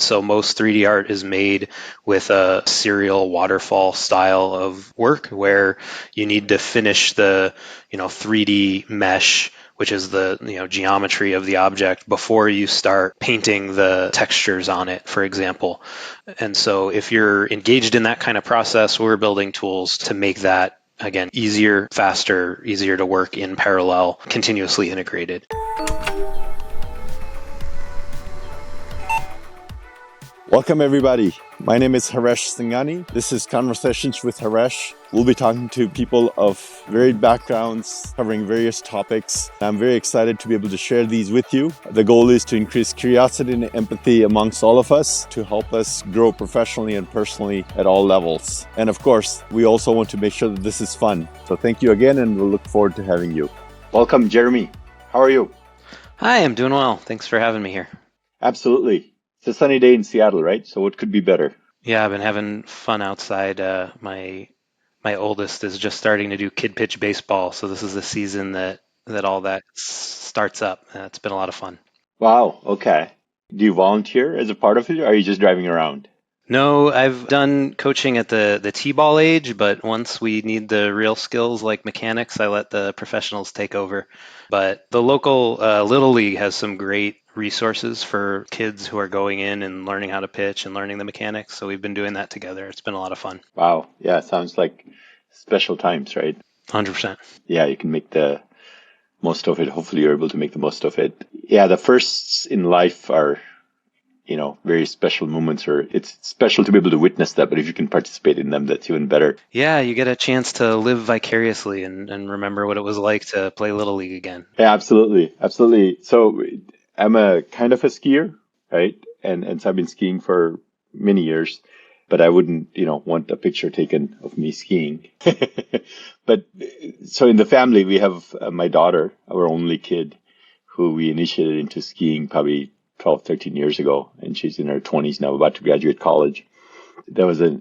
So most 3D art is made with a serial waterfall style of work where you need to finish the, 3D mesh, which is the, geometry of the object before you start painting the textures on it, for example. And so if you're engaged in that kind of process, we're building tools to make that, again, easier, faster, easier to work in parallel, continuously integrated. Welcome, everybody. My name is Haresh Singhani. This is Conversations with Haresh. We'll be talking to people of varied backgrounds, covering various topics. I'm very excited to be able to share these with you. The goal is to increase curiosity and empathy amongst all of us to help us grow professionally and personally at all levels. And of course, we also want to make sure that this is fun. So thank you again, and we'll look forward to having you. Welcome, Jeremy. How are you? Hi, I'm doing well. Thanks for having me here. Absolutely. It's a sunny day in Seattle, right? So what could be better? Yeah, I've been having fun outside. My oldest is just starting to do kid pitch baseball, so this is the season that all that starts up. It's been a lot of fun. Wow. Okay. Do you volunteer as a part of it, or are you just driving around? No, I've done coaching at the T-ball age, but once we need the real skills like mechanics, I let the professionals take over. But the local Little League has some great resources for kids who are going in and learning how to pitch and learning the mechanics. So we've been doing that together. It's been a lot of fun. Wow. Yeah, sounds like special times, right? 100%. Yeah, you can make the most of it. Hopefully you're able to make the most of it. Yeah, the firsts in life are, very special moments, or it's special to be able to witness that, but if you can participate in them, that's even better. Yeah, you get a chance to live vicariously and remember what it was like to play Little League again. Yeah, absolutely. Absolutely. So I'm a kind of a skier, right? And so I've been skiing for many years, but I wouldn't, want a picture taken of me skiing. But so in the family, we have my daughter, our only kid, who we initiated into skiing probably 12, 13 years ago, and she's in her 20s now, about to graduate college. That was a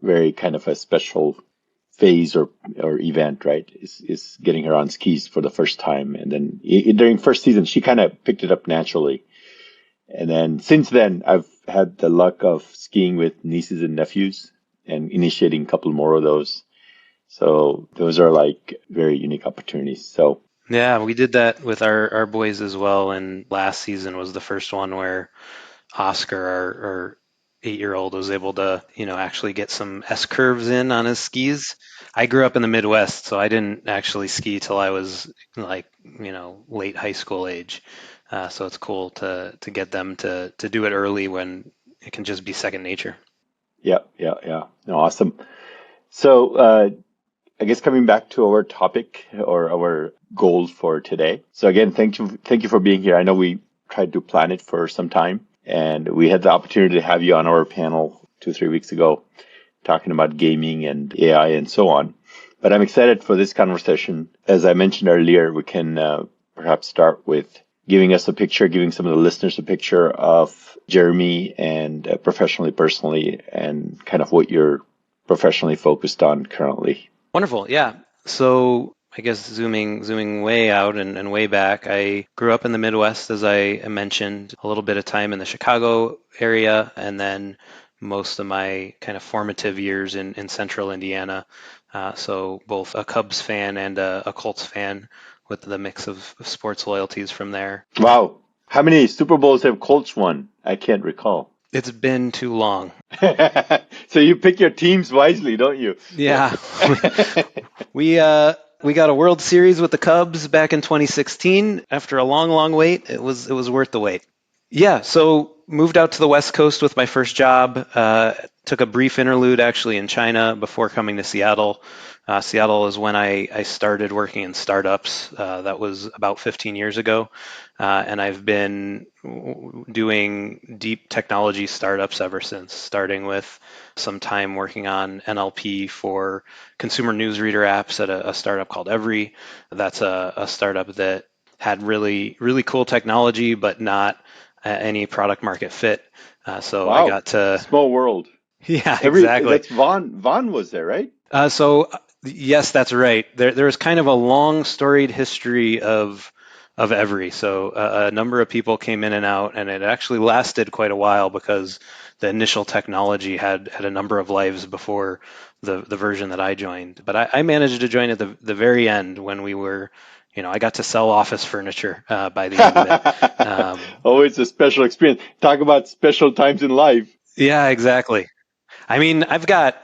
very kind of a special phase or event, right? Is getting her on skis for the first time. And then during first season, she kind of picked it up naturally. And then since then, I've had the luck of skiing with nieces and nephews and initiating a couple more of those. So those are like very unique opportunities. So yeah, we did that with our boys as well. And last season was the first one where Oscar, our 8-year-old, was able to, actually get some S curves in on his skis. I grew up in the Midwest, so I didn't actually ski till I was like, late high school age. So it's cool to get them to do it early when it can just be second nature. Yeah. No, awesome. So I guess coming back to our topic or our goals for today. So again, thank you for being here. I know we tried to plan it for some time, and we had the opportunity to have you on our panel 2-3 weeks ago, talking about gaming and AI and so on. But I'm excited for this conversation. As I mentioned earlier, we can perhaps start with giving some of the listeners a picture of Jeremy and professionally, personally, and kind of what you're professionally focused on currently. Wonderful. Yeah. So I guess zooming way out and way back, I grew up in the Midwest, as I mentioned, a little bit of time in the Chicago area, and then most of my kind of formative years in central Indiana. So both a Cubs fan and a Colts fan, with the mix of sports loyalties from there. Wow. How many Super Bowls have Colts won? I can't recall. It's been too long. So you pick your teams wisely, don't you? Yeah. We got a World Series with the Cubs back in 2016. After a long wait, it was worth the wait. Yeah, so moved out to the West Coast with my first job. Took a brief interlude actually in China before coming to Seattle. Seattle is when I started working in startups. That was about 15 years ago. And I've been doing deep technology startups ever since, starting with some time working on NLP for consumer newsreader apps at a startup called Every. That's a startup that had really cool technology, but not any product market fit. So wow. I got to... Small world. Yeah, exactly. That's Vaughn was there, right? So yes, that's right. There's kind of a long storied history of of every. So a number of people came in and out, and it actually lasted quite a while because the initial technology had a number of lives before the version that I joined. But I managed to join at the very end when we were, I got to sell office furniture by the end of it. Always a special experience. Talk about special times in life. Yeah, exactly. I mean, I've got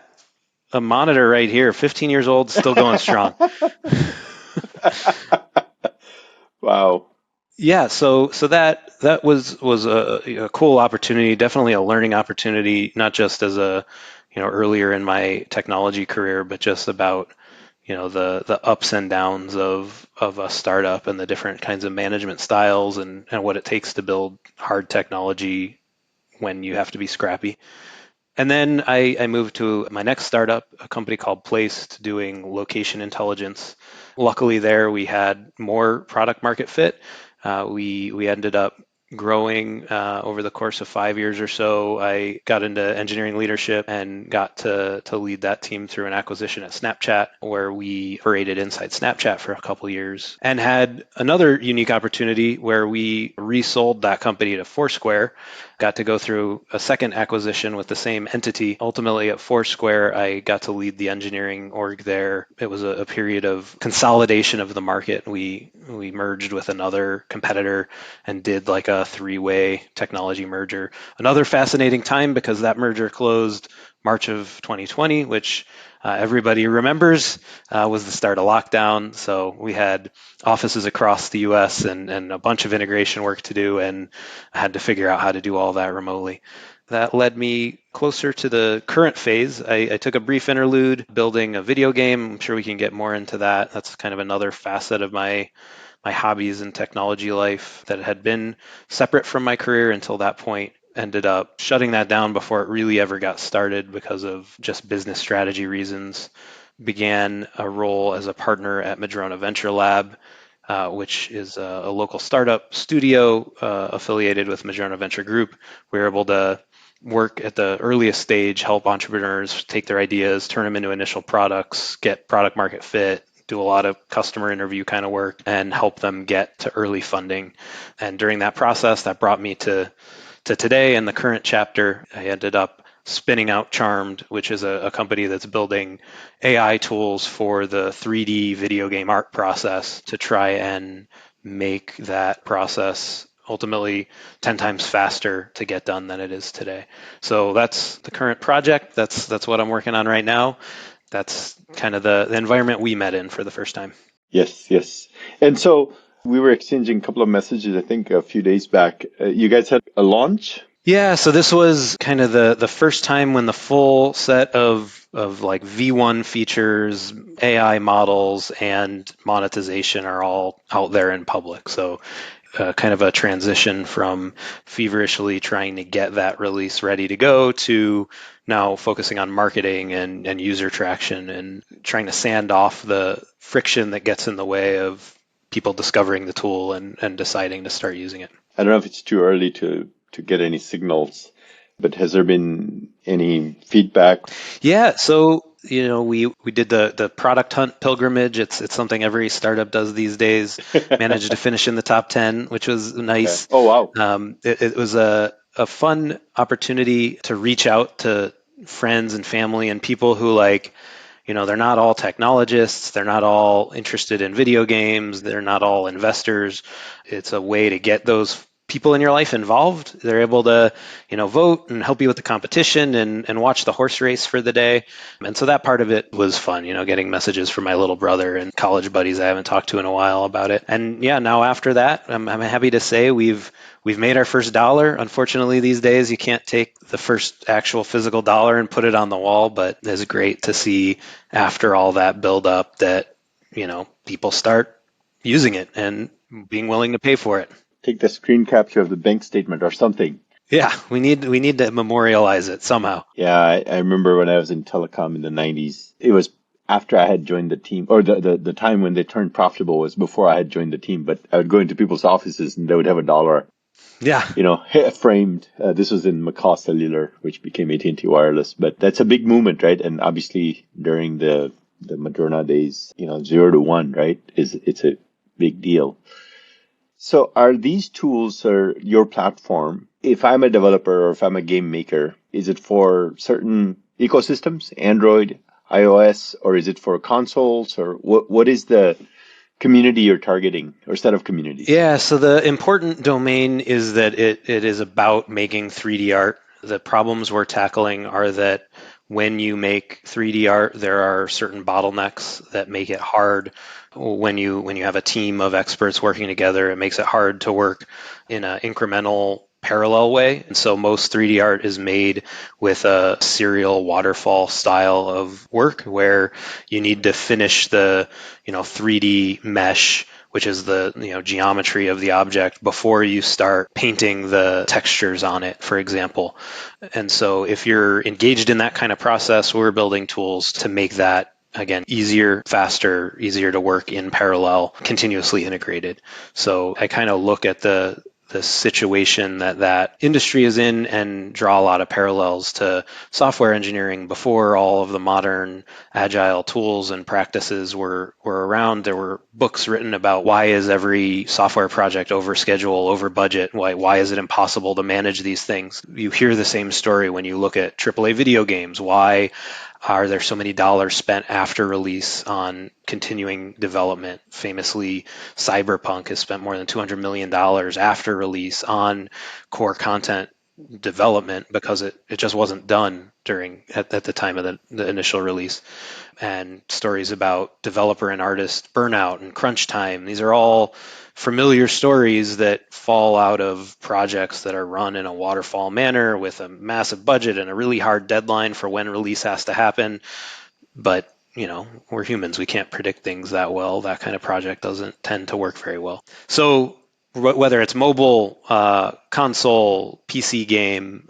a monitor right here, 15 years old, still going strong. Wow. Yeah, so that was a cool opportunity, definitely a learning opportunity, not just as a, earlier in my technology career, but just about, the ups and downs of a startup and the different kinds of management styles and what it takes to build hard technology when you have to be scrappy. And then I moved to my next startup, a company called Placed, doing location intelligence. Luckily, there we had more product market fit. We ended up growing over the course of 5 years or so. I got into engineering leadership and got to lead that team through an acquisition at Snapchat, where we operated inside Snapchat for a couple of years, and had another unique opportunity where we resold that company to Foursquare. Got to go through a second acquisition with the same entity. Ultimately, at Foursquare, I got to lead the engineering org there. It was a period of consolidation of the market. We merged with another competitor and did like a three-way technology merger. Another fascinating time because that merger closed March of 2020, which everybody remembers was the start of lockdown. So we had offices across the US and a bunch of integration work to do, and I had to figure out how to do all that remotely. That led me closer to the current phase. I took a brief interlude building a video game. I'm sure we can get more into that. That's kind of another facet of my hobbies and technology life that had been separate from my career until that point. Ended up shutting that down before it really ever got started because of just business strategy reasons. Began a role as a partner at Madrona Venture Lab, which is a local startup studio affiliated with Madrona Venture Group. We were able to work at the earliest stage, help entrepreneurs take their ideas, turn them into initial products, get product market fit, do a lot of customer interview kind of work, and help them get to early funding. And during that process, that brought me to today and the current chapter. I ended up spinning out Charmed, which is a company that's building AI tools for the 3D video game art process to try and make that process ultimately 10 times faster to get done than it is today. So that's the current project. That's what I'm working on right now. That's kind of the environment we met in for the first time. Yes, yes. And so we were exchanging a couple of messages, I think, a few days back. You guys had a launch? Yeah, so this was kind of the first time when the full set of like V1 features, AI models, and monetization are all out there in public. So kind of a transition from feverishly trying to get that release ready to go to now focusing on marketing and user traction and trying to sand off the friction that gets in the way of people discovering the tool and deciding to start using it. I don't know if it's too early to get any signals, but has there been any feedback? Yeah, so we did the product hunt pilgrimage. It's something every startup does these days. Managed to finish in the top 10, which was Okay. nice. Oh, wow. It was a fun opportunity to reach out to friends and family and people who they're not all technologists, they're not all interested in video games, they're not all investors. It's a way to get those people in your life involved. They're able to, vote and help you with the competition and watch the horse race for the day. And so that part of it was fun, getting messages from my little brother and college buddies I haven't talked to in a while about it. And yeah, now after that, I'm happy to say we've made our first dollar. Unfortunately, these days you can't take the first actual physical dollar and put it on the wall, but it's great to see after all that build up that, people start using it and being willing to pay for it. Take the screen capture of the bank statement or something. Yeah, we need to memorialize it somehow. Yeah, I remember when I was in telecom in the 90s. It was after I had joined the team, or the time when they turned profitable was before I had joined the team. But I would go into people's offices and they would have a dollar, Yeah. framed. This was in McCaw Cellular, which became AT&T Wireless. But that's a big movement, right? And obviously during the Madrona days, 0 to 1, right? It's a big deal. So are these tools or your platform, if I'm a developer or if I'm a game maker, is it for certain ecosystems, Android, iOS, or is it for consoles, or what is the community you're targeting or set of communities? Yeah, so the important domain is that it is about making 3D art. The problems we're tackling are that when you make 3D art, there are certain bottlenecks that make it hard when you have a team of experts working together. It makes it hard to work in an incremental parallel way. And so most 3D art is made with a serial waterfall style of work where you need to finish the, 3D mesh, which is the geometry of the object before you start painting the textures on it, for example. And so if you're engaged in that kind of process, we're building tools to make that again easier, faster, easier to work in parallel, continuously integrated. So I kind of look at the situation that industry is in and draw a lot of parallels to software engineering before all of the modern agile tools and practices were around. There were books written about why is every software project over schedule, over budget? Why is it impossible to manage these things? You hear the same story when you look at AAA video games. Why are there so many dollars spent after release on continuing development? Famously, Cyberpunk has spent more than $200 million after release on core content development because it just wasn't done at the time of the initial release. And stories about developer and artist burnout and crunch time. These are all familiar stories that fall out of projects that are run in a waterfall manner with a massive budget and a really hard deadline for when release has to happen. But we're humans. We can't predict things that well. That kind of project doesn't tend to work very well. So whether it's mobile, console, PC game,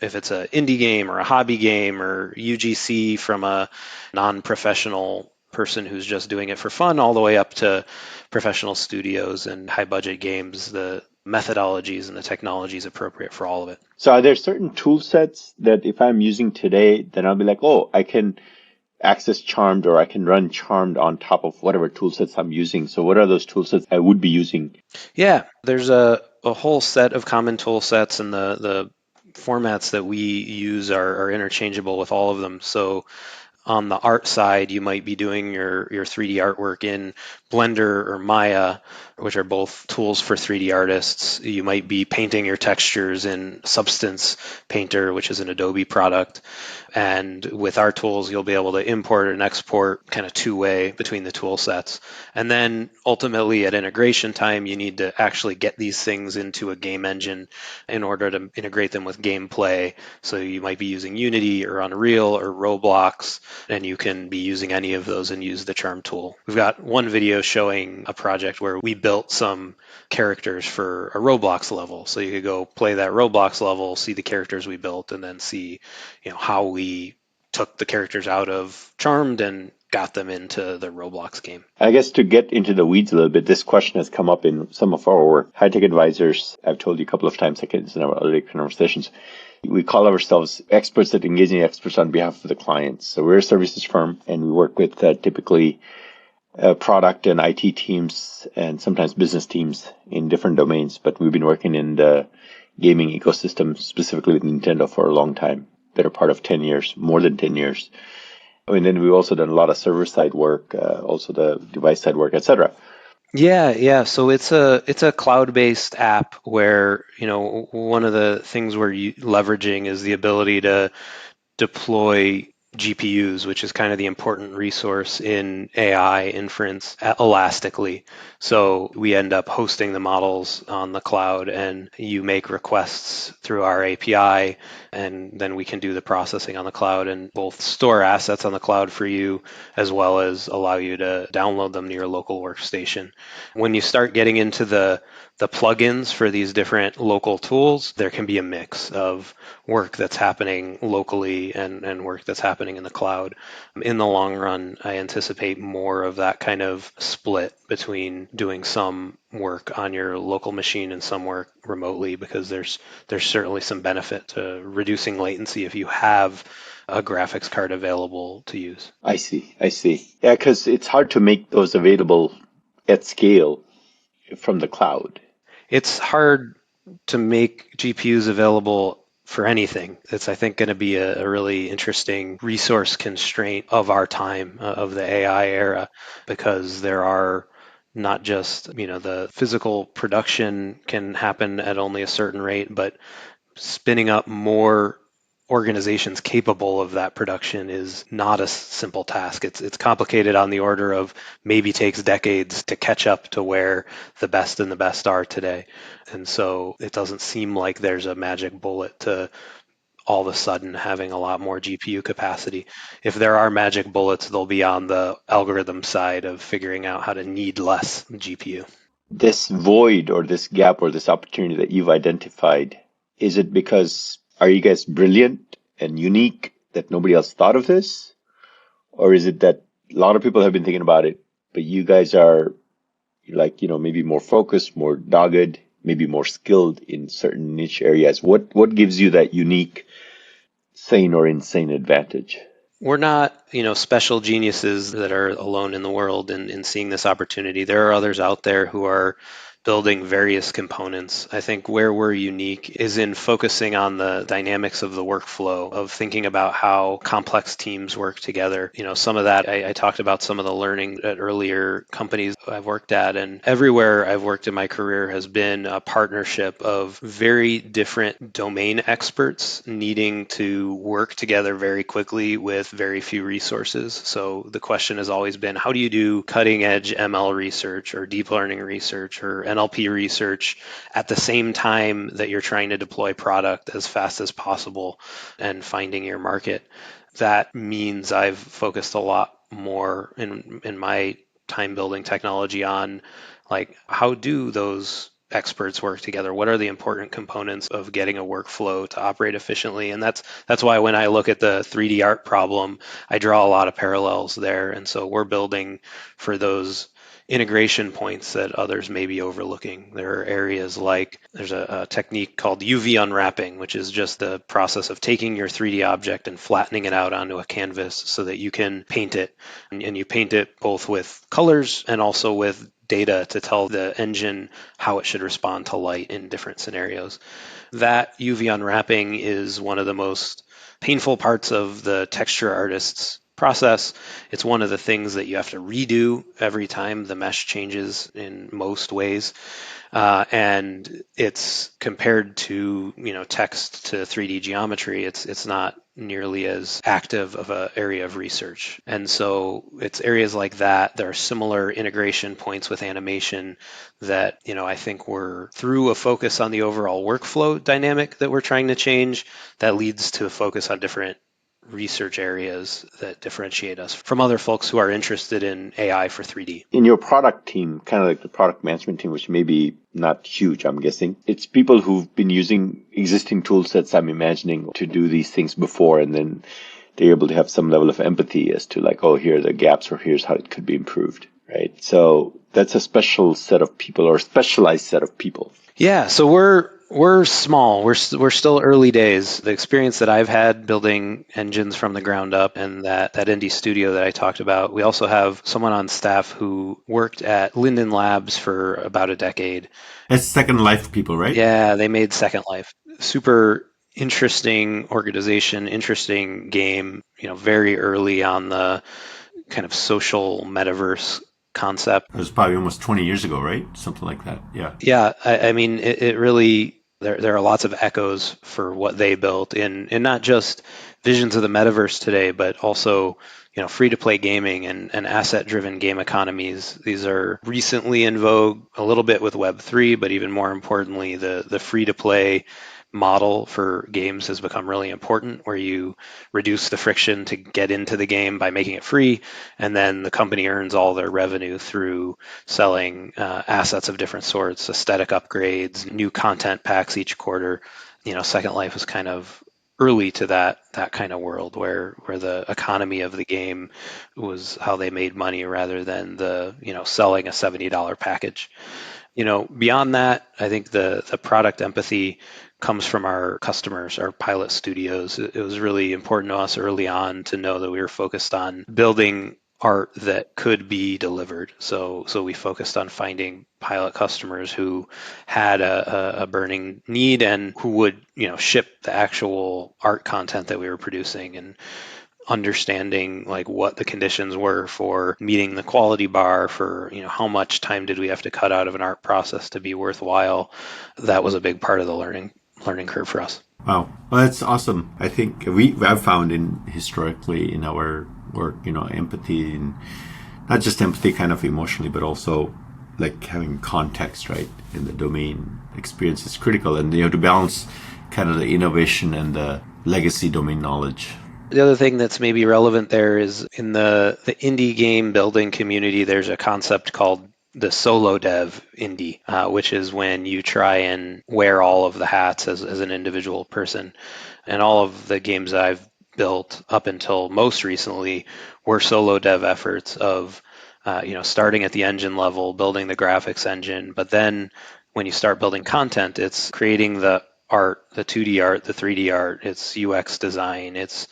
if it's an indie game or a hobby game or UGC from a non-professional person who's just doing it for fun, all the way up to professional studios and high-budget games, the methodologies and the technology is appropriate for all of it. So are there certain tool sets that if I'm using today, then I'll be like, oh, I can access Charmed or I can run Charmed on top of whatever tool sets I'm using. So what are those tool sets I would be using? Yeah, there's a whole set of common tool sets, and the formats that we use are interchangeable with all of them. So on the art side, you might be doing your 3D artwork in Blender or Maya, which are both tools for 3D artists. You might be painting your textures in Substance Painter, which is an Adobe product. And with our tools, you'll be able to import and export kind of two-way between the tool sets. And then ultimately at integration time, you need to actually get these things into a game engine in order to integrate them with gameplay. So you might be using Unity or Unreal or Roblox, and you can be using any of those and use the Charm tool. We've got one video showing a project where we built some characters for a Roblox level. So you could go play that Roblox level, see the characters we built, and then see, how we took the characters out of Charmed and got them into the Roblox game. I guess to get into the weeds a little bit, this question has come up in some of our high-tech advisors. I've told you a couple of times, like in our earlier conversations. We call ourselves experts at engaging experts on behalf of the clients. So we're a services firm, and we work with typically product and IT teams and sometimes business teams in different domains. But we've been working in the gaming ecosystem, specifically with Nintendo, for a long time, better part of 10 years, more than 10 years. And then we've also done a lot of server-side work, also the device-side work, etc. Yeah. So it's a cloud-based app where, one of the things we're leveraging is the ability to deploy GPUs, which is kind of the important resource in AI inference, elastically. So we end up hosting the models on the cloud, and you make requests through our API, and then we can do the processing on the cloud and both store assets on the cloud for you, as well as allow you to download them to your local workstation. When you start getting into the plugins for these different local tools, there can be a mix of work that's happening locally and work that's happening in the cloud. In the long run, I anticipate more of that kind of split between doing some work on your local machine and some work remotely, because there's certainly some benefit to reducing latency if you have a graphics card available to use. I see. Yeah, because it's hard to make those available at scale from the cloud? It's hard to make GPUs available for anything. It's, I think, going to be a really interesting resource constraint of our time, of the AI era, because there are not just, the physical production can happen at only a certain rate, but spinning up more organizations capable of that production is not a simple task. It's complicated on the order of maybe takes decades to catch up to where the best and the best are today. And so it doesn't seem like there's a magic bullet to all of a sudden having a lot more GPU capacity. If there are magic bullets, they'll be on the algorithm side of figuring out how to need less GPU. This void or this gap or this opportunity that you've identified, is it because are you guys brilliant and unique that nobody else thought of this? Or is it that a lot of people have been thinking about it, but you guys are like, maybe more focused, more dogged, maybe more skilled in certain niche areas? What gives you that unique, sane or insane advantage? We're not, special geniuses that are alone in the world in seeing this opportunity. There are others out there who are building various components. I think where we're unique is in focusing on the dynamics of the workflow, of thinking about how complex teams work together. Some of that, I talked about some of the learning at earlier companies I've worked at, and everywhere I've worked in my career has been a partnership of very different domain experts needing to work together very quickly with very few resources. So the question has always been, how do you do cutting edge ML research or deep learning research or NLP research at the same time that you're trying to deploy product as fast as possible and finding your market? That means I've focused a lot more in my time building technology on, like, how do those experts work together? What are the important components of getting a workflow to operate efficiently? And that's why when I look at the 3D art problem, I draw a lot of parallels there. And so we're building for those integration points that others may be overlooking. There are areas like there's a technique called UV unwrapping, which is just the process of taking your 3D object and flattening it out onto a canvas so that you can paint it. And you paint it both with colors and also with data to tell the engine how it should respond to light in different scenarios. That UV unwrapping is one of the most painful parts of the texture artist's process. It's one of the things that you have to redo every time the mesh changes in most ways. And it's compared to, text to 3D geometry, it's not nearly as active of an area of research. And so it's areas like that. There are similar integration points with animation that, I think we're through a focus on the overall workflow dynamic that we're trying to change that leads to a focus on different research areas that differentiate us from other folks who are interested in AI for 3D. In your product team, kind of like the product management team, which may be not huge, I'm guessing, it's people who've been using existing tool sets, I'm imagining, to do these things before, and then they're able to have some level of empathy as to like, oh, here are the gaps, or here's how it could be improved, right? So that's a special set of people, or a specialized set of people. Yeah, so we're small. We're still early days. The experience that I've had building engines from the ground up and that indie studio that I talked about, we also have someone on staff who worked at Linden Labs for about a decade. That's Second Life people, right? Yeah, they made Second Life. Super interesting organization, interesting game, very early on the kind of social metaverse concept. It was probably almost 20 years ago, right? Something like that. Yeah. Yeah, I mean, it really, there are lots of echoes for what they built in not just visions of the metaverse today, but also, free-to-play gaming and asset-driven game economies. These are recently in vogue a little bit with Web3, but even more importantly, the free-to-play model for games has become really important, where you reduce the friction to get into the game by making it free, and then the company earns all their revenue through selling assets of different sorts, aesthetic upgrades, new content packs each quarter. Second Life was kind of early to that kind of world where the economy of the game was how they made money rather than the selling a $70 package. Beyond that, I think the product empathy comes from our customers, our pilot studios. It was really important to us early on to know that we were focused on building art that could be delivered. So we focused on finding pilot customers who had a burning need and who would, ship the actual art content that we were producing, and understanding like what the conditions were for meeting the quality bar, for how much time did we have to cut out of an art process to be worthwhile. That was a big part of the learning curve for us. Wow. Well, that's awesome. I think I've found historically in our work, empathy, and not just empathy kind of emotionally, but also like having context, right, in the domain experience is critical. And you have to balance kind of the innovation and the legacy domain knowledge. The other thing that's maybe relevant there is in the indie game building community, there's a concept called the solo dev indie, which is when you try and wear all of the hats as an individual person. And all of the games that I've built up until most recently were solo dev efforts of, starting at the engine level, building the graphics engine. But then when you start building content, it's creating the art, the 2D art, the 3D art, it's UX design, it's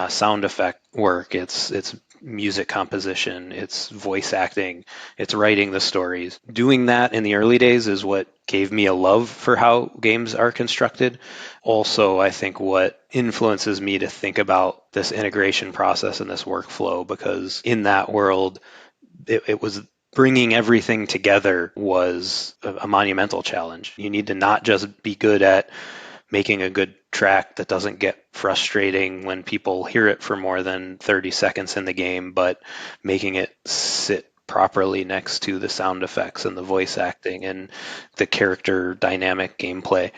sound effect work, it's music composition, it's voice acting, it's writing the stories. Doing that in the early days is what gave me a love for how games are constructed. Also, I think what influences me to think about this integration process and this workflow, because in that world, it was bringing everything together was a monumental challenge. You need to not just be good at making a good track that doesn't get frustrating when people hear it for more than 30 seconds in the game, but making it sit properly next to the sound effects and the voice acting and the character dynamic gameplay.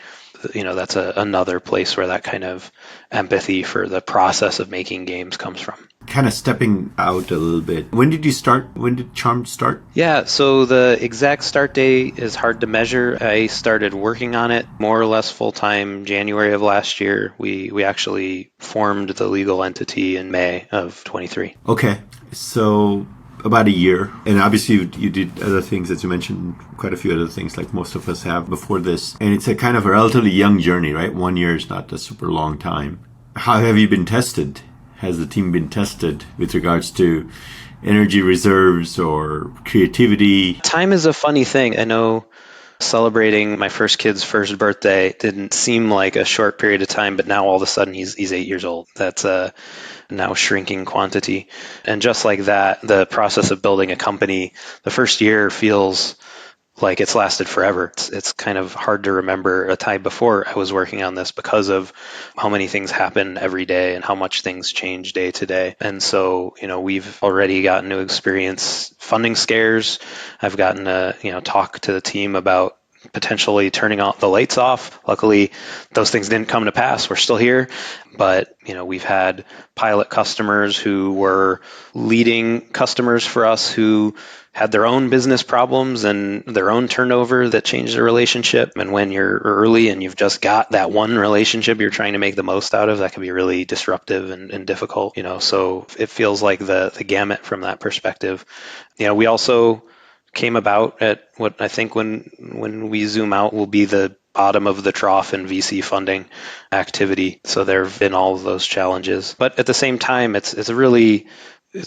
That's another place where that kind of empathy for the process of making games comes from. Kind of stepping out a little bit. When did you start? When did Charmed start? Yeah, so the exact start date is hard to measure. I started working on it more or less full-time January of last year. We actually formed the legal entity in May of 23. Okay, so about a year. And obviously you did other things, as you mentioned, quite a few other things like most of us have before this. And it's a kind of a relatively young journey, right? 1 year is not a super long time. How have you been tested? Has the team been tested with regards to energy reserves or creativity? Time is a funny thing. I know celebrating my first kid's first birthday didn't seem like a short period of time, but now all of a sudden he's 8 years old. That's a now shrinking quantity. And just like that, the process of building a company, the first year feels like it's lasted forever. It's kind of hard to remember a time before I was working on this because of how many things happen every day and how much things change day to day. And so, we've already gotten to experience funding scares. I've gotten to, talk to the team about potentially turning out the lights off. Luckily, those things didn't come to pass. We're still here. But, we've had pilot customers who were leading customers for us who had their own business problems and their own turnover that changed the relationship. And when you're early and you've just got that one relationship you're trying to make the most out of, that can be really disruptive and difficult, so it feels like the gamut from that perspective. We also came about at what I think when we zoom out will be the bottom of the trough in VC funding activity. So there have been all of those challenges. But at the same time, it's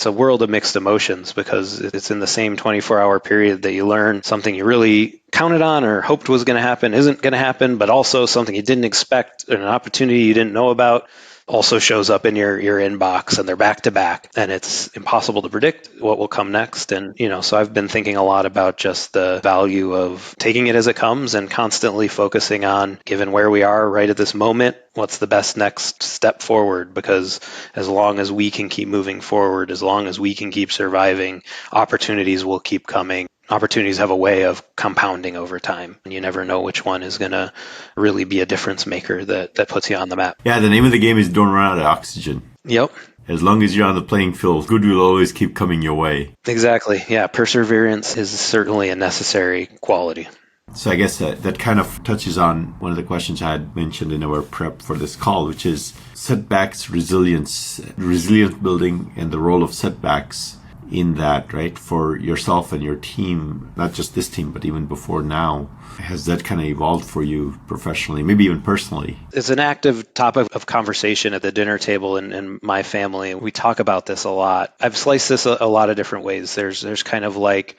a world of mixed emotions because it's in the same 24-hour period that you learn something you really counted on or hoped was going to happen isn't going to happen, but also something you didn't expect and an opportunity you didn't know about also shows up in your inbox, and they're back to back, and it's impossible to predict what will come next. And, so I've been thinking a lot about just the value of taking it as it comes and constantly focusing on, given where we are right at this moment, what's the best next step forward? Because as long as we can keep moving forward, as long as we can keep surviving, opportunities will keep coming. Opportunities have a way of compounding over time, and you never know which one is going to really be a difference maker that puts you on the map. Yeah, the name of the game is don't run out of oxygen. Yep. As long as you're on the playing field, good will always keep coming your way. Exactly. Yeah, perseverance is certainly a necessary quality. So I guess that kind of touches on one of the questions I had mentioned in our prep for this call, which is setbacks, resilience building, and the role of setbacks in that, right? For yourself and your team, not just this team, but even before now. Has that kind of evolved for you professionally, maybe even personally? It's an active topic of conversation at the dinner table in my family. We talk about this a lot. I've sliced this a lot of different ways. There's kind of like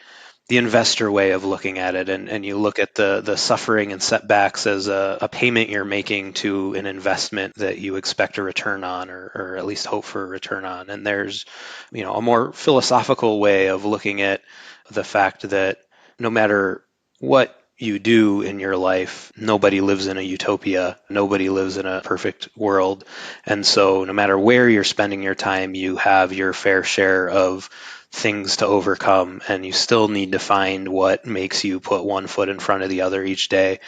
the investor way of looking at it, and you look at the suffering and setbacks as a payment you're making to an investment that you expect a return on, or at least hope for a return on. And there's, a more philosophical way of looking at the fact that no matter what you do in your life, nobody lives in a utopia. Nobody lives in a perfect world. And so no matter where you're spending your time, you have your fair share of things to overcome, and you still need to find what makes you put one foot in front of the other each day.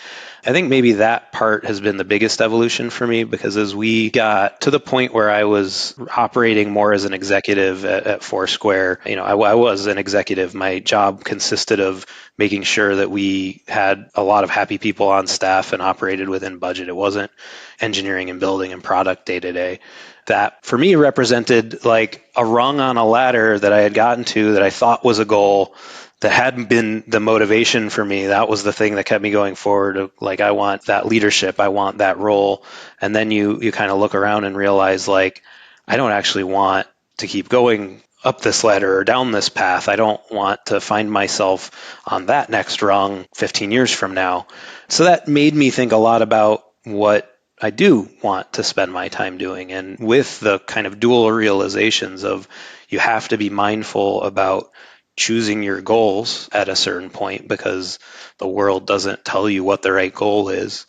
I think maybe that part has been the biggest evolution for me, because as we got to the point where I was operating more as an executive at Foursquare, I was an executive. My job consisted of making sure that we had a lot of happy people on staff and operated within budget. It wasn't engineering and building and product day to day. That for me represented like a rung on a ladder that I had gotten to that I thought was a goal that hadn't been the motivation for me. That was the thing that kept me going forward. Like, I want that leadership. I want that role. And then you kind of look around and realize, like, I don't actually want to keep going up this ladder or down this path. I don't want to find myself on that next rung 15 years from now. So that made me think a lot about what I do want to spend my time doing. And with the kind of dual realizations of, you have to be mindful about choosing your goals at a certain point, because the world doesn't tell you what the right goal is,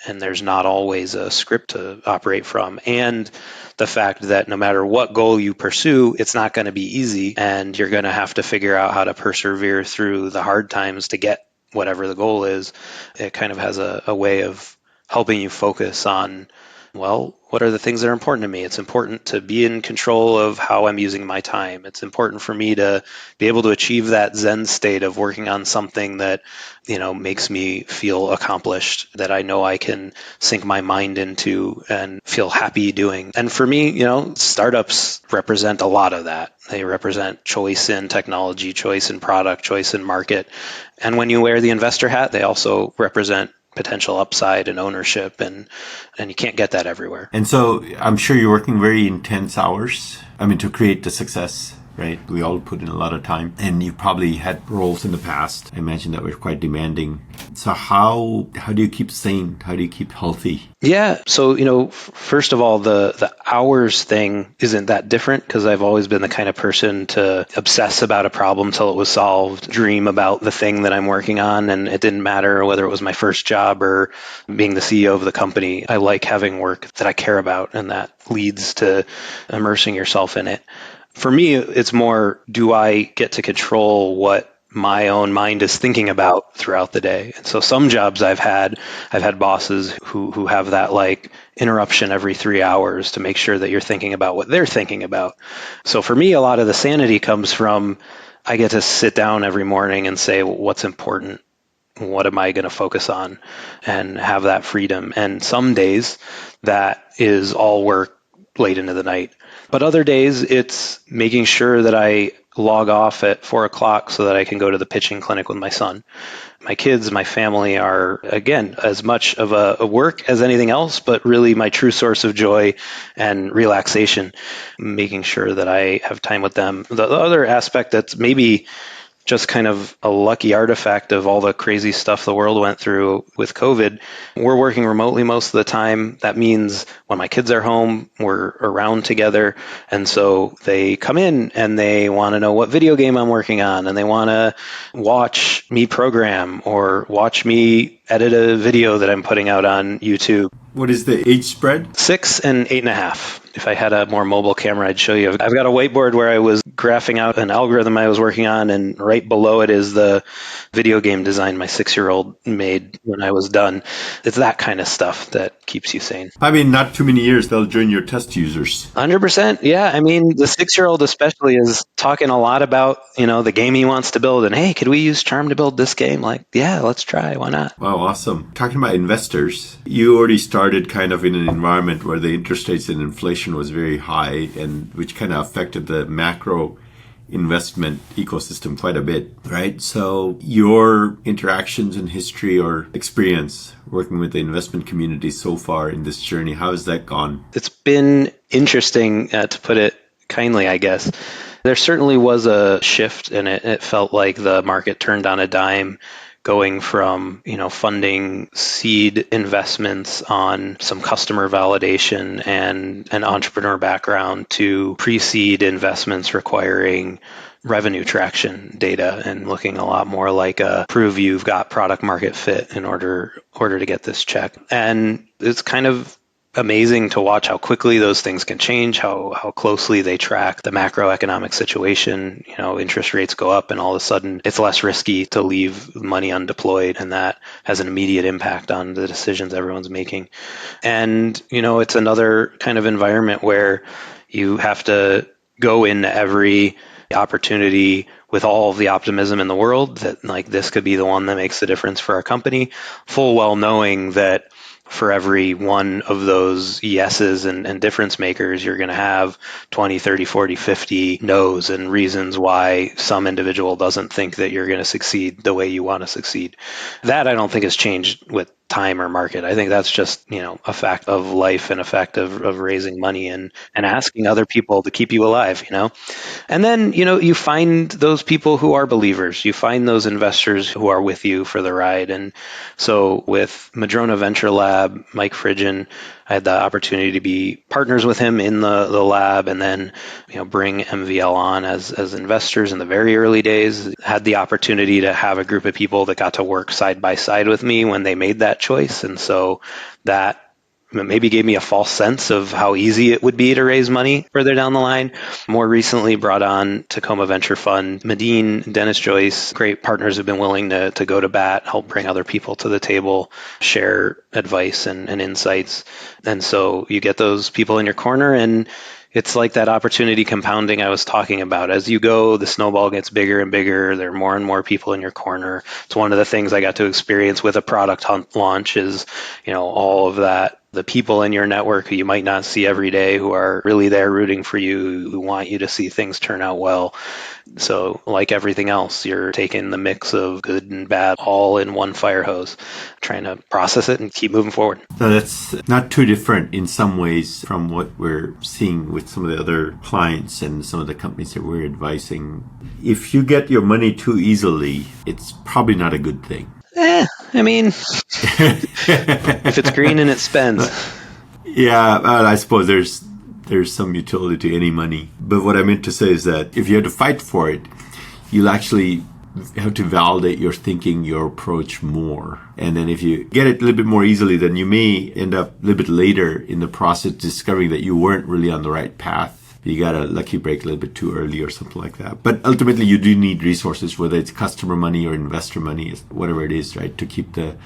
and there's not always a script to operate from. And the fact that no matter what goal you pursue, it's not going to be easy, and you're going to have to figure out how to persevere through the hard times to get whatever the goal is. It kind of has a way of helping you focus on, well, what are the things that are important to me? It's important to be in control of how I'm using my time. It's important for me to be able to achieve that Zen state of working on something that, makes me feel accomplished, that I know I can sink my mind into and feel happy doing. And for me, startups represent a lot of that. They represent choice in technology, choice in product, choice in market. And when you wear the investor hat, they also represent potential upside and ownership, and you can't get that everywhere. And so I'm sure you're working very intense hours, to create the success, right? We all put in a lot of time, and you probably had roles in the past, I imagine, that were quite demanding. So how do you keep sane? How do you keep healthy? Yeah. So, first of all, the hours thing isn't that different, because I've always been the kind of person to obsess about a problem till it was solved, dream about the thing that I'm working on, and it didn't matter whether it was my first job or being the CEO of the company. I like having work that I care about, and that leads to immersing yourself in it. For me, it's more, do I get to control what my own mind is thinking about throughout the day? And so some jobs I've had bosses who have that like interruption every 3 hours to make sure that you're thinking about what they're thinking about. So for me, a lot of the sanity comes from, I get to sit down every morning and say, what's important? What am I going to focus on? And have that freedom. And some days that is all work late into the night. But other days, it's making sure that I log off at 4:00 so that I can go to the pitching clinic with my son. My kids, my family are, again, as much of a work as anything else, but really my true source of joy and relaxation, making sure that I have time with them. The other aspect that's maybe just kind of a lucky artifact of all the crazy stuff the world went through with COVID. We're working remotely most of the time. That means when my kids are home, we're around together. And so they come in and they want to know what video game I'm working on, and they want to watch me program or watch me edit a video that I'm putting out on YouTube. What is the age spread? 6 and 8.5. If I had a more mobile camera, I'd show you. I've got a whiteboard where I was graphing out an algorithm I was working on, and right below it is the video game design my 6-year-old made when I was done. It's that kind of stuff that keeps you sane. Not too many years, they'll join your test users. 100%. Yeah. The 6-year-old especially is talking a lot about, the game he wants to build. And, hey, could we use Charm to build this game? Like, yeah, let's try. Why not? Wow, awesome. Talking about investors, you already started kind of in an environment where the interest rates and inflation was very high, and which kind of affected the macro investment ecosystem quite a bit, right? So your interactions and history or experience working with the investment community so far in this journey, how has that gone? It's been interesting, to put it kindly, I guess. There certainly was a shift, and it felt like the market turned on a dime, going from funding seed investments on some customer validation and an entrepreneur background to pre-seed investments requiring revenue traction data and looking a lot more like a prove you've got product market fit in order to get this check. And it's kind of amazing to watch how quickly those things can change, how closely they track the macroeconomic situation. Interest rates go up and all of a sudden it's less risky to leave money undeployed, and that has an immediate impact on the decisions everyone's making. And, it's another kind of environment where you have to go into every opportunity with all of the optimism in the world that like this could be the one that makes the difference for our company, full well knowing that for every one of those yeses and difference makers, you're going to have 20, 30, 40, 50 no's and reasons why some individual doesn't think that you're going to succeed the way you want to succeed. That I don't think has changed with time or market. I think that's just, a fact of life and a fact of raising money and asking other people to keep you alive, And then, you find those people who are believers. You find those investors who are with you for the ride. And so with Madrona Venture Lab, Mike Fridgen, I had the opportunity to be partners with him in the lab, and then bring MVL on as investors in the very early days. Had the opportunity to have a group of people that got to work side by side with me when they made that choice, and so that maybe gave me a false sense of how easy it would be to raise money further down the line. More recently brought on Tacoma Venture Fund, Medine, Dennis Joyce, great partners who've been willing to go to bat, help bring other people to the table, share advice and insights. And so you get those people in your corner, and it's like that opportunity compounding I was talking about. As you go, the snowball gets bigger and bigger. There are more and more people in your corner. It's one of the things I got to experience with a product launch is, all of that. The people in your network who you might not see every day, who are really there rooting for you, who want you to see things turn out well. So like everything else, you're taking the mix of good and bad all in one fire hose, trying to process it and keep moving forward. So that's not too different in some ways from what we're seeing with some of the other clients and some of the companies that we're advising. If you get your money too easily, it's probably not a good thing. If it's green and it spends. Yeah, well, I suppose there's some utility to any money. But what I meant to say is that if you have to fight for it, you'll actually have to validate your thinking, your approach more. And then if you get it a little bit more easily, then you may end up a little bit later in the process discovering that you weren't really on the right path. You got a lucky break a little bit too early or something like that. But ultimately, you do need resources, whether it's customer money or investor money, whatever it is, right, to keep the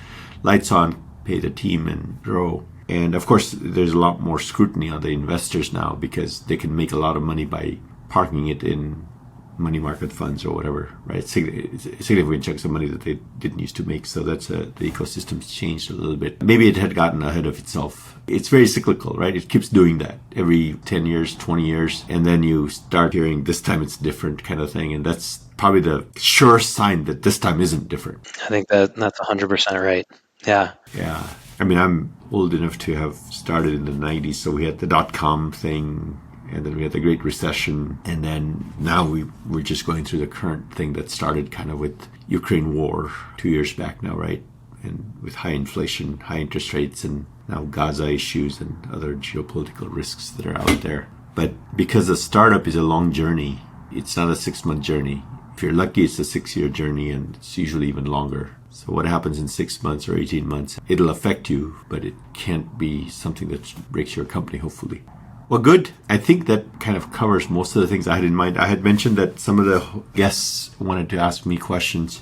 lights on, pay the team, and grow. And of course, there's a lot more scrutiny on the investors now because they can make a lot of money by parking it in money market funds or whatever, right? Significant chunks of money that they didn't used to make. So that's the ecosystem's changed a little bit. Maybe it had gotten ahead of itself. It's very cyclical, right? It keeps doing that every 10 years, 20 years. And then you start hearing this time it's different kind of thing. And that's probably the sure sign that this time isn't different. I think that's 100% right. Yeah. Yeah. I mean, I'm old enough to have started in the 90s. So we had the dot-com thing. And then we had the Great Recession. And then now we're just going through the current thing that started kind of with Ukraine war 2 years back now, right? And with high inflation, high interest rates, and now Gaza issues and other geopolitical risks that are out there. But because a startup is a long journey, it's not a 6-month journey. If you're lucky, it's a 6-year journey, and it's usually even longer. So what happens in 6 months or 18 months, it'll affect you, but it can't be something that breaks your company, hopefully. Well, good. I think that kind of covers most of the things I had in mind. I had mentioned that some of the guests wanted to ask me questions.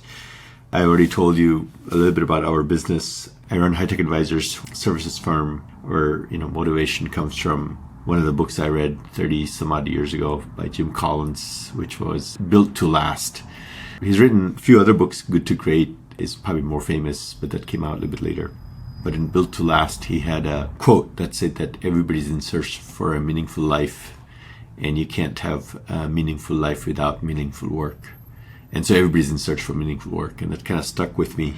I already told you a little bit about our business. I run High Tech Advisors services firm where, motivation comes from one of the books I read 30 some odd years ago by Jim Collins, which was Built to Last. He's written a few other books. Good to Great is probably more famous, but that came out a little bit later. But in Built to Last, he had a quote that said that everybody's in search for a meaningful life, And you can't have a meaningful life without meaningful work. And so everybody's in search for meaningful work. And that kind of stuck with me.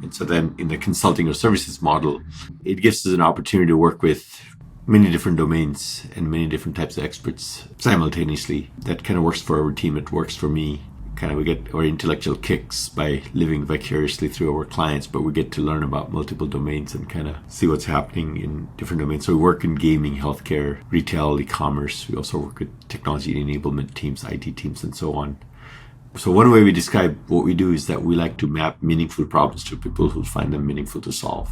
And so then in the consulting or services model, it gives us an opportunity to work with many different domains and many different types of experts simultaneously. That kind of works for our team. It works for me. Kind of we get our intellectual kicks by living vicariously through our clients, but we get to learn about multiple domains and kind of see what's happening in different domains. So we work in gaming, healthcare, retail, e-commerce. We also work with technology enablement teams, IT teams, and so on. So one way we describe what we do is that we like to map meaningful problems to people who find them meaningful to solve,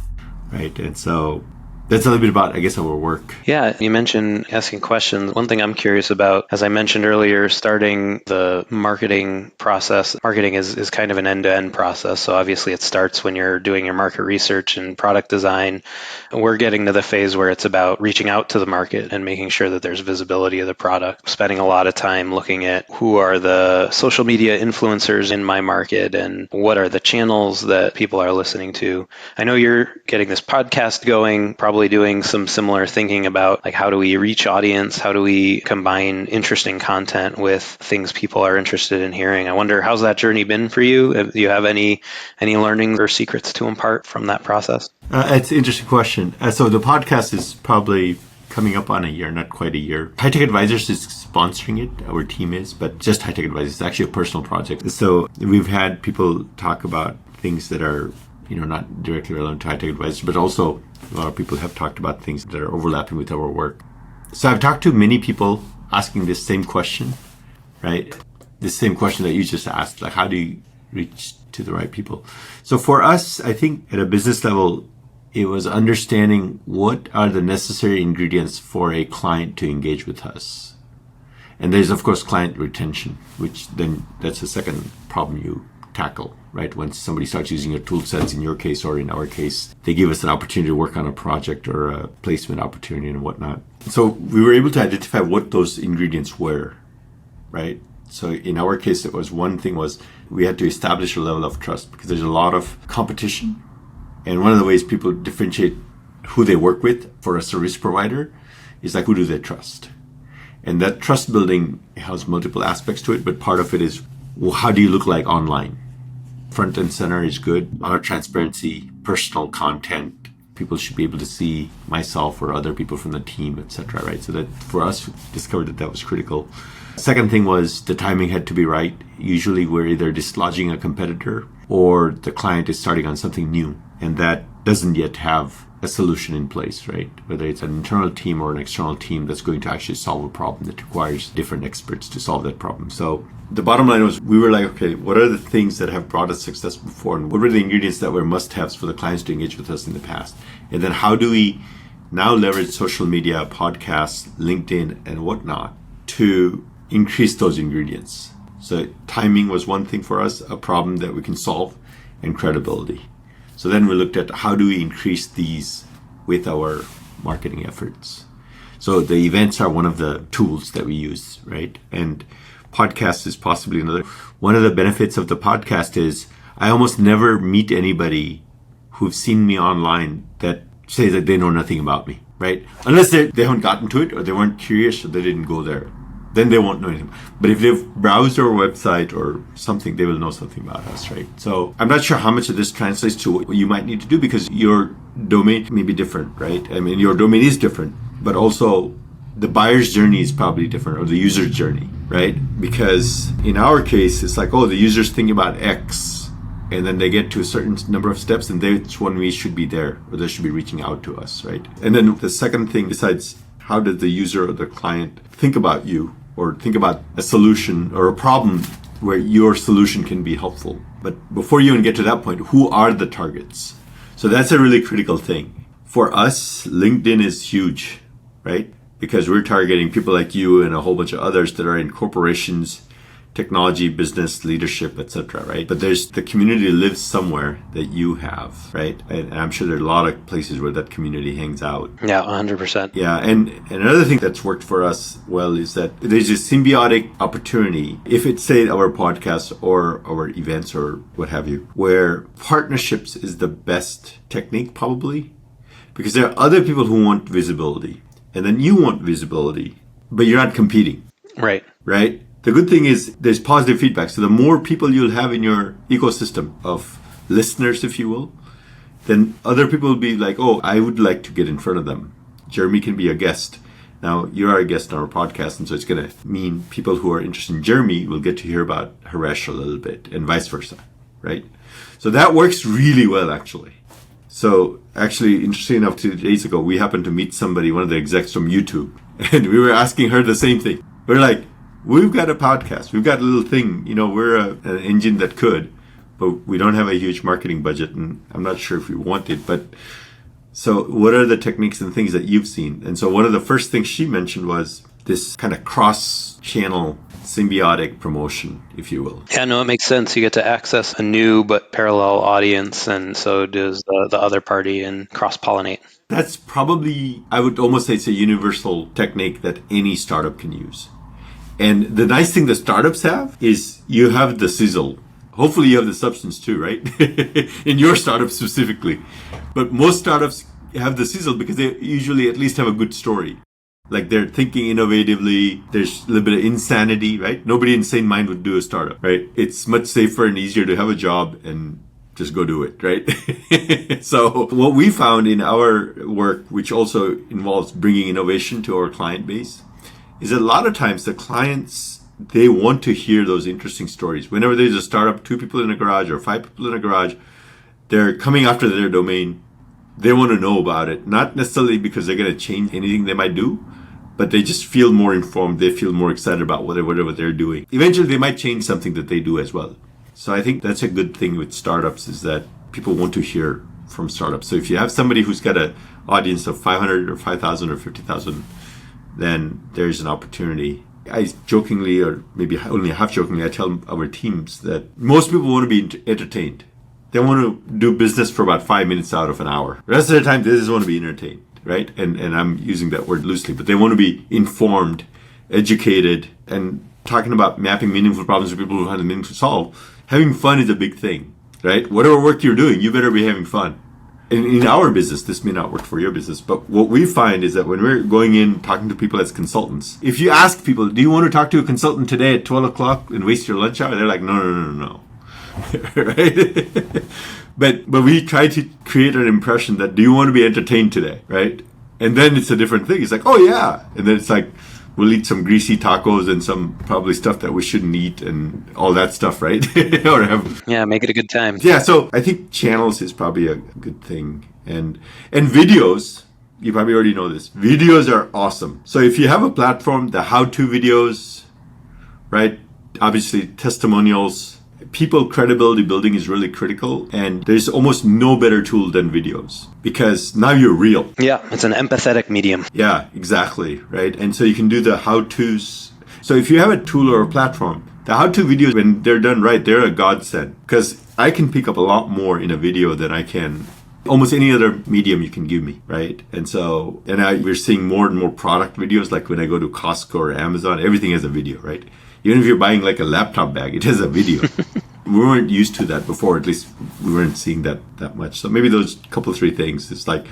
right? And so that's a little bit about, I guess, our work. Yeah, you mentioned asking questions. One thing I'm curious about, as I mentioned earlier, starting the marketing process. Marketing is kind of an end-to-end process. So obviously it starts when you're doing your market research and product design. We're getting to the phase where it's about reaching out to the market and making sure that there's visibility of the product. Spending a lot of time looking at who are the social media influencers in my market and what are the channels that people are listening to. I know you're getting this podcast going, probably doing some similar thinking about like how do we reach audience, how do we combine interesting content with things people are interested in hearing. I wonder, how's that journey been for you? Do you have any learnings or secrets to impart from that process? It's an interesting question. So the podcast is probably coming up on a year, not quite a year. High Tech Advisors is sponsoring it, our team is, but just High Tech Advisors. It's actually a personal project. So we've had people talk about things that are not directly relevant to High Tech Advisors, but also a lot of people have talked about things that are overlapping with our work. So I've talked to many people asking this same question, right? This same question that you just asked, like how do you reach to the right people? So for us, I think at a business level, it was understanding what are the necessary ingredients for a client to engage with us. And there's, of course, client retention, which then that's the second problem you tackle, right? When somebody starts using your tool sets, in your case or in our case, they give us an opportunity to work on a project or a placement opportunity and whatnot. So we were able to identify what those ingredients were, right? So in our case, it was one thing was we had to establish a level of trust because there's a lot of competition. And one of the ways people differentiate who they work with for a service provider is like, who do they trust? And that trust building has multiple aspects to it, but part of it is, well, how do you look like online? Front and center is good. A lot of transparency, personal content. People should be able to see myself or other people from the team, etc. Right? So that for us, we discovered that was critical. Second thing was the timing had to be right. Usually we're either dislodging a competitor or the client is starting on something new, and that doesn't yet have a solution in place, right? Whether it's an internal team or an external team that's going to actually solve a problem that requires different experts to solve that problem. So the bottom line was we were like, okay, what are the things that have brought us success before? And what were the ingredients that were must-haves for the clients to engage with us in the past? And then how do we now leverage social media, podcasts, LinkedIn, and whatnot to increase those ingredients? So timing was one thing for us, a problem that we can solve, and credibility. So then we looked at how do we increase these with our marketing efforts. So the events are one of the tools that we use, right? And podcast is possibly another. One of the benefits of the podcast is I almost never meet anybody who've seen me online that says that they know nothing about me, right? Unless they haven't gotten to it or they weren't curious or they didn't go there. Then they won't know anything. But if they've browsed our website or something, they will know something about us, right? So I'm not sure how much of this translates to what you might need to do because your domain may be different, right? I mean, your domain is different, but also the buyer's journey is probably different or the user's journey, right? Because in our case, it's like, oh, the user's thinking about X and then they get to a certain number of steps and that's when we should be there or they should be reaching out to us, right? And then the second thing besides how did the user or the client think about you or think about a solution or a problem where your solution can be helpful. But before you even get to that point, who are the targets? So that's a really critical thing. For us, LinkedIn is huge, right? Because we're targeting people like you and a whole bunch of others that are in corporations, technology, business, leadership, etc., right? But there's the community lives somewhere that you have, right? And I'm sure there are a lot of places where that community hangs out. Yeah, 100%. Yeah, and another thing that's worked for us well is that there's a symbiotic opportunity, if it's, say, our podcast or our events or what have you, where partnerships is the best technique probably, because there are other people who want visibility, and then you want visibility. but you're not competing, Right. right? The good thing is there's positive feedback. So the more people you'll have in your ecosystem of listeners, if you will, then other people will be like, oh, I would like to get in front of them. Jeremy can be a guest. Now, you are a guest on our podcast, and so it's going to mean people who are interested in Jeremy will get to hear about Haresh a little bit, and vice versa, right? So that works really well, actually. So actually, interesting enough, 2 days ago, we happened to meet somebody, one of the execs from YouTube, and we were asking her the same thing. We're like, we've got a podcast. We've got a little thing. We're an engine that could, but we don't have a huge marketing budget, and I'm not sure if we want it, but... So what are the techniques and things that you've seen? And so one of the first things she mentioned was this kind of cross-channel symbiotic promotion, if you will. Yeah, no, it makes sense. You get to access a new but parallel audience, and so does the other party, and cross-pollinate. That's probably, I would almost say it's a universal technique that any startup can use. And the nice thing that startups have is you have the sizzle. Hopefully you have the substance too, right? In your startup specifically. But most startups have the sizzle because they usually at least have a good story. Like they're thinking innovatively. There's a little bit of insanity, right? Nobody in sane mind would do a startup, right? It's much safer and easier to have a job and just go do it, right? So what we found in our work, which also involves bringing innovation to our client base, is that a lot of times the clients, they want to hear those interesting stories. Whenever there's a startup, 2 people in a garage or 5 people in a garage, they're coming after their domain. They want to know about it, not necessarily because they're going to change anything they might do, but they just feel more informed. They feel more excited about whatever they're doing. Eventually, they might change something that they do as well. So I think that's a good thing with startups is that people want to hear from startups. So if you have somebody who's got an audience of 500 or 5,000 or 50,000, then there's an opportunity. I jokingly, or maybe only half jokingly, I tell our teams that most people want to be entertained. They want to do business for about 5 minutes out of an hour. The rest of the time, they just want to be entertained, right? And I'm using that word loosely, but they want to be informed, educated, and talking about mapping meaningful problems for people who have the meaning to solve. Having fun is a big thing, right? Whatever work you're doing, you better be having fun. In our business, this may not work for your business, but what we find is that when we're going in talking to people as consultants, if you ask people, do you want to talk to a consultant today at 12 o'clock and waste your lunch hour? They're like, no. Right? But we try to create an impression that, do you want to be entertained today? Right? And then it's a different thing. It's like, oh yeah. And then it's like, we'll eat some greasy tacos and some probably stuff that we shouldn't eat and all that stuff, right? Or Yeah, make it a good time. Yeah, so I think channels is probably a good thing. And videos, you probably already know this. Videos are awesome. So if you have a platform, the how-to videos, right? Obviously, testimonials, people credibility building is really critical. And there's almost no better tool than videos because now you're real. Yeah, it's an empathetic medium. Yeah, exactly, right? And so you can do the how-tos. So if you have a tool or a platform, the how-to videos, when they're done right, they're a godsend because I can pick up a lot more in a video than I can almost any other medium you can give me, right? And so, we're seeing more and more product videos, like when I go to Costco or Amazon, everything has a video, right? Even if you're buying like a laptop bag, it has a video. We weren't used to that before, at least we weren't seeing that much. So maybe those couple, 3 things. It's like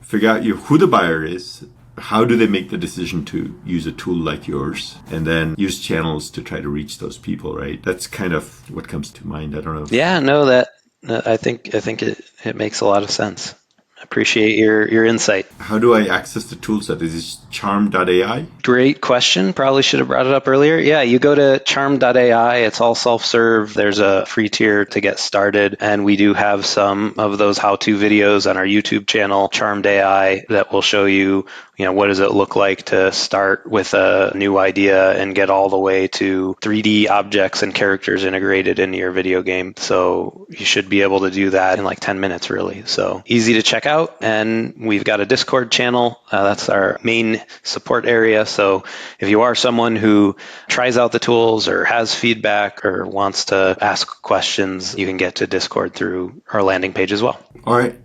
figure out who the buyer is, how do they make the decision to use a tool like yours, and then use channels to try to reach those people, right? That's kind of what comes to mind. I don't know. Yeah, no, I think it makes a lot of sense. Appreciate your insight. How do I access the tool set? Is this charm.ai? Great question. Probably should have brought it up earlier. Yeah, you go to charm.ai. It's all self-serve. There's a free tier to get started. And we do have some of those how-to videos on our YouTube channel, Charmed AI, that will show you, what does it look like to start with a new idea and get all the way to 3D objects and characters integrated into your video game. So you should be able to do that in like 10 minutes, really. So easy to check out. And we've got a Discord channel. That's our main support area. So if you are someone who tries out the tools or has feedback or wants to ask questions, you can get to Discord through our landing page as well. All right.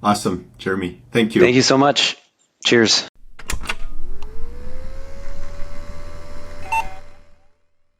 Awesome. Jeremy, thank you. Thank you so much. Cheers.